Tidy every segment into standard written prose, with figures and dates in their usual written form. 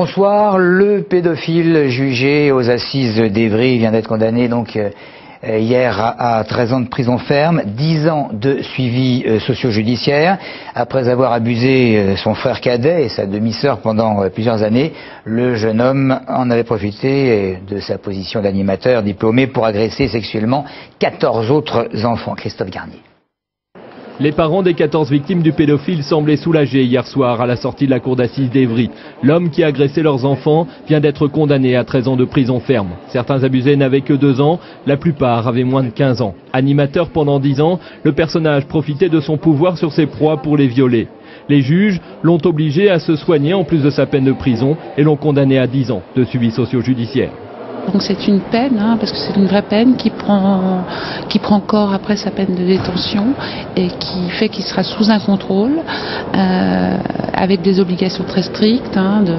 Bonsoir. Le pédophile jugé aux assises d'Evry vient d'être condamné hier à 13 ans de prison ferme, 10 ans de suivi socio-judiciaire. Après avoir abusé son frère cadet et sa demi-sœur pendant plusieurs années, le jeune homme en avait profité de sa position d'animateur diplômé pour agresser sexuellement 14 autres enfants. Christophe Garnier. Les parents des 14 victimes du pédophile semblaient soulagés hier soir à la sortie de la cour d'assises d'Evry. L'homme qui a agressé leurs enfants vient d'être condamné à 13 ans de prison ferme. Certains abusés n'avaient que 2 ans, la plupart avaient moins de 15 ans. Animateur pendant 10 ans, le personnage profitait de son pouvoir sur ses proies pour les violer. Les juges l'ont obligé à se soigner en plus de sa peine de prison et l'ont condamné à 10 ans de suivi socio-judiciaire. Donc c'est une peine, parce que c'est une vraie peine qui prend corps après sa peine de détention et qui fait qu'il sera sous un contrôle avec des obligations très strictes de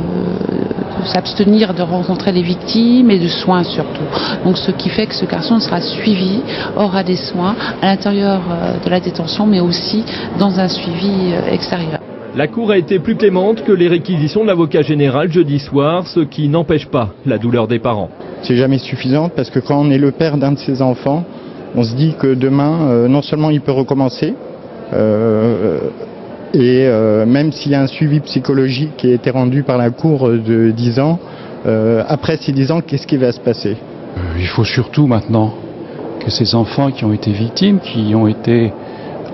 s'abstenir de rencontrer les victimes et de soins surtout. Donc ce qui fait que ce garçon sera suivi, aura des soins à l'intérieur de la détention mais aussi dans un suivi extérieur. La Cour a été plus clémente que les réquisitions de l'avocat général jeudi soir, ce qui n'empêche pas la douleur des parents. C'est jamais suffisant parce que quand on est le père d'un de ses enfants, on se dit que demain, non seulement il peut recommencer, et même s'il y a un suivi psychologique qui a été rendu par la Cour de 10 ans, après ces 10 ans, qu'est-ce qui va se passer ? Il faut surtout maintenant que ces enfants qui ont été victimes, qui ont été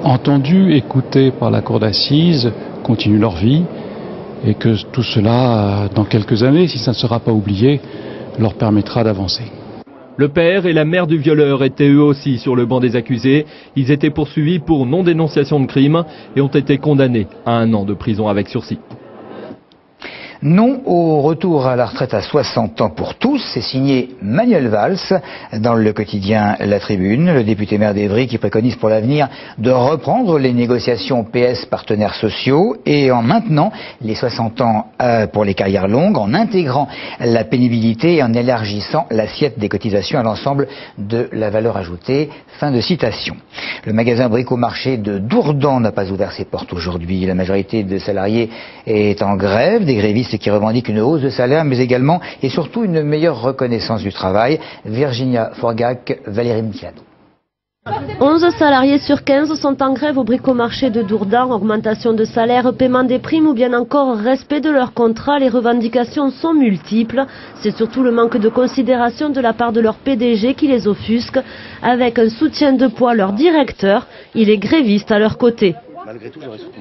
entendus, écoutés par la cour d'assises, continuent leur vie et que tout cela, dans quelques années, si ça ne sera pas oublié, leur permettra d'avancer. Le père et la mère du violeur étaient eux aussi sur le banc des accusés. Ils étaient poursuivis pour non-dénonciation de crime et ont été condamnés à 1 an de prison avec sursis. Non au retour à la retraite à 60 ans pour tous, c'est signé Manuel Valls dans le quotidien La Tribune, le député maire d'Evry qui préconise pour l'avenir de reprendre les négociations PS partenaires sociaux et en maintenant les 60 ans pour les carrières longues, en intégrant la pénibilité et en élargissant l'assiette des cotisations à l'ensemble de la valeur ajoutée. Fin de citation. Le magasin Bricomarché de Dourdan n'a pas ouvert ses portes aujourd'hui. La majorité des salariés est en grève, des grévistes qui revendiquent une hausse de salaire, mais également et surtout une meilleure reconnaissance du travail. Virginia Forgac, Valérie Michelado. 11 salariés sur 15 sont en grève au Bricomarché de Dourdan. Augmentation de salaire, paiement des primes ou bien encore respect de leur contrat. Les revendications sont multiples. C'est surtout le manque de considération de la part de leur PDG qui les offusque. Avec un soutien de poids, leur directeur, il est gréviste à leur côté.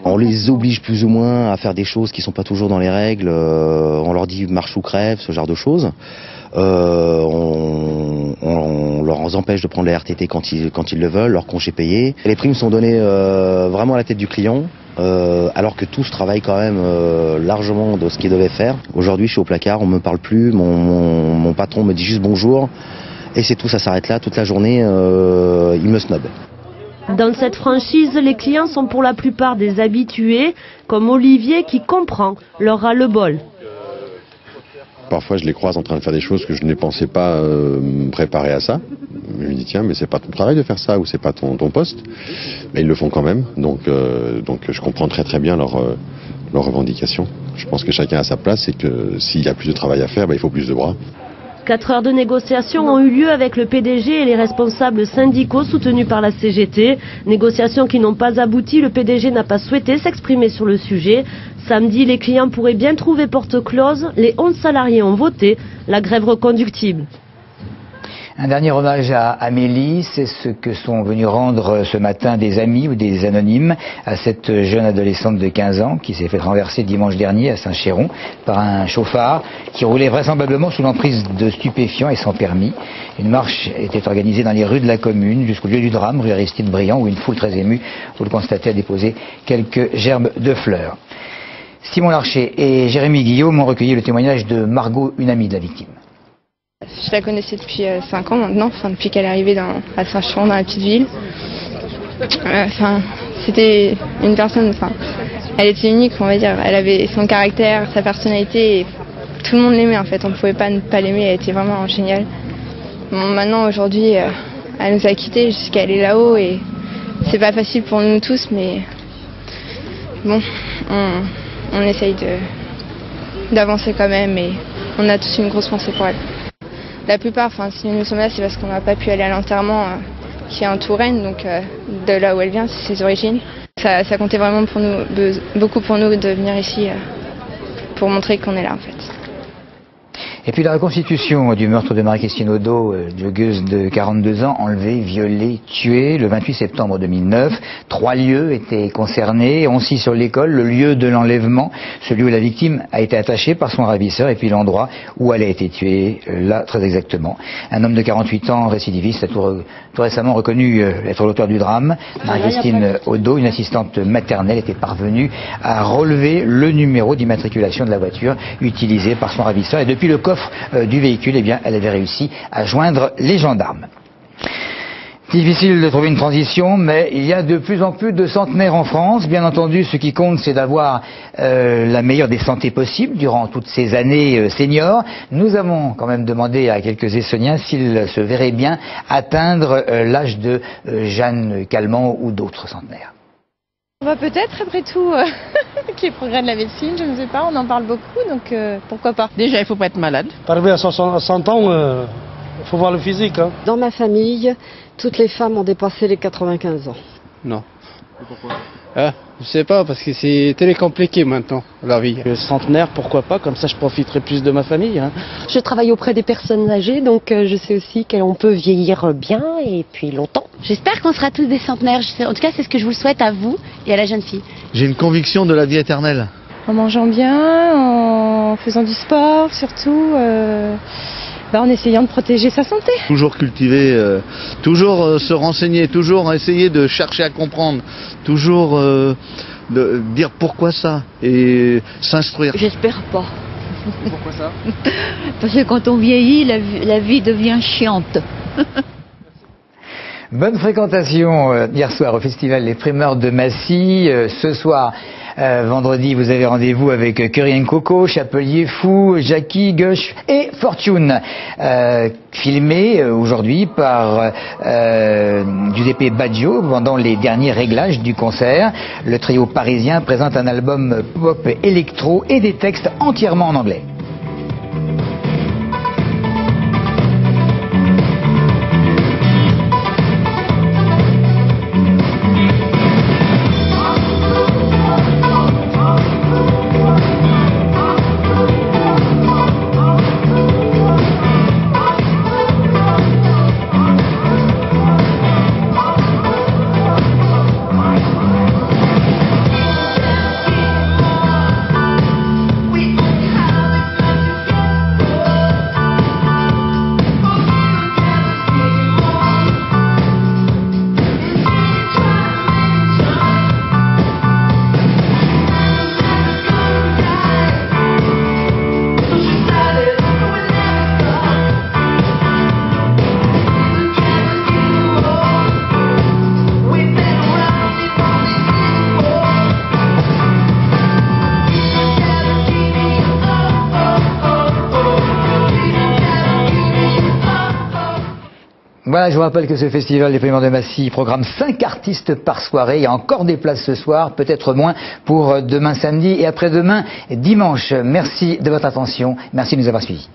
On les oblige plus ou moins à faire des choses qui ne sont pas toujours dans les règles. On leur dit marche ou crève, ce genre de choses. On leur empêche de prendre les RTT quand ils le veulent, leurs congés payés. Les primes sont données vraiment à la tête du client, alors que tous travaillent quand même largement de ce qu'ils devaient faire. Aujourd'hui, je suis au placard, on ne me parle plus, mon patron me dit juste bonjour, et c'est tout, ça s'arrête là. Toute la journée, il me snob. Dans cette franchise, les clients sont pour la plupart des habitués, comme Olivier qui comprend leur ras-le-bol. Parfois, je les croise en train de faire des choses que je ne pensais pas me préparer à ça. Je me dis, tiens, mais c'est pas ton travail de faire ça, ou c'est pas ton poste. Mais ils le font quand même, donc je comprends très très bien leurs revendications. Je pense que chacun a sa place et que s'il y a plus de travail à faire, il faut plus de bras. 4 heures de négociation ont eu lieu avec le PDG et les responsables syndicaux soutenus par la CGT. Négociations qui n'ont pas abouti, le PDG n'a pas souhaité s'exprimer sur le sujet. Samedi, les clients pourraient bien trouver porte close. Les 11 salariés ont voté la grève reconductible. Un dernier hommage à Amélie, c'est ce que sont venus rendre ce matin des amis ou des anonymes à cette jeune adolescente de 15 ans qui s'est fait renverser dimanche dernier à Saint-Chéron par un chauffard qui roulait vraisemblablement sous l'emprise de stupéfiants et sans permis. Une marche était organisée dans les rues de la commune jusqu'au lieu du drame, rue Aristide Briand, où une foule très émue, vous le constatez, a déposé quelques gerbes de fleurs. Simon Larcher et Jérémy Guillaume ont recueilli le témoignage de Margot, une amie de la victime. Je la connaissais depuis 5 ans maintenant, depuis qu'elle est arrivée à Saint-Chéron, dans la petite ville. C'était une personne, elle était unique, on va dire. Elle avait son caractère, sa personnalité, et tout le monde l'aimait en fait. On ne pouvait pas ne pas l'aimer, elle était vraiment géniale. Bon, maintenant, aujourd'hui, elle nous a quittés jusqu'à aller là-haut et c'est pas facile pour nous tous, mais bon, on essaye d'avancer quand même et on a tous une grosse pensée pour elle. La plupart, si nous sommes là, c'est parce qu'on n'a pas pu aller à l'enterrement qui est en Touraine, donc de là où elle vient, c'est ses origines. Ça comptait vraiment pour nous, beaucoup pour nous de venir ici pour montrer qu'on est là en fait. Et puis la reconstitution du meurtre de Marie-Christine Audot, joggeuse de 42 ans, enlevée, violée, tuée le 28 septembre 2009. 3 lieux étaient concernés, 11 sur l'école, le lieu de l'enlèvement, celui où la victime a été attachée par son ravisseur, et puis l'endroit où elle a été tuée, là très exactement. Un homme de 48 ans, récidiviste, a tout récemment reconnu être l'auteur du drame. Marie-Christine Audot, une assistante maternelle, était parvenue à relever le numéro d'immatriculation de la voiture utilisée par son ravisseur, et depuis le coffre du véhicule, eh bien, elle avait réussi à joindre les gendarmes. Difficile de trouver une transition, mais il y a de plus en plus de centenaires en France. Bien entendu, ce qui compte, c'est d'avoir la meilleure des santé possibles durant toutes ces années seniors. Nous avons quand même demandé à quelques Essonniens s'ils se verraient bien atteindre l'âge de Jeanne Calment ou d'autres centenaires. Peut-être, après tout, avec les progrès de la médecine, je ne sais pas, on en parle beaucoup, donc pourquoi pas. Déjà, il ne faut pas être malade. Arrivé à 100 ans, il faut voir le physique. Hein. Dans ma famille, toutes les femmes ont dépassé les 95 ans. Non. Et pourquoi je sais pas, parce que c'est tellement compliqué maintenant, la vie. Centenaire, pourquoi pas, comme ça je profiterai plus de ma famille. Hein. Je travaille auprès des personnes âgées, donc je sais aussi qu'on peut vieillir bien et puis longtemps. J'espère qu'on sera tous des centenaires, en tout cas c'est ce que je vous souhaite à vous et à la jeune fille. J'ai une conviction de la vie éternelle. En mangeant bien, en faisant du sport surtout, en essayant de protéger sa santé. Toujours cultiver, toujours se renseigner, toujours essayer de chercher à comprendre, toujours de dire pourquoi ça et s'instruire. J'espère pas. Pourquoi ça? Parce que quand on vieillit, la vie devient chiante. Bonne fréquentation hier soir au festival Les Primeurs de Massy. Ce soir, vendredi, vous avez rendez-vous avec Curry & Coco, Chapelier Fou, Jackie, Gush et Fortune. Filmé aujourd'hui par Giuseppe Baggio pendant les derniers réglages du concert. Le trio parisien présente un album pop électro et des textes entièrement en anglais. Voilà, je vous rappelle que ce festival des Primeurs de Massy programme 5 artistes par soirée. Il y a encore des places ce soir, peut-être moins pour demain samedi et après-demain dimanche. Merci de votre attention. Merci de nous avoir suivis.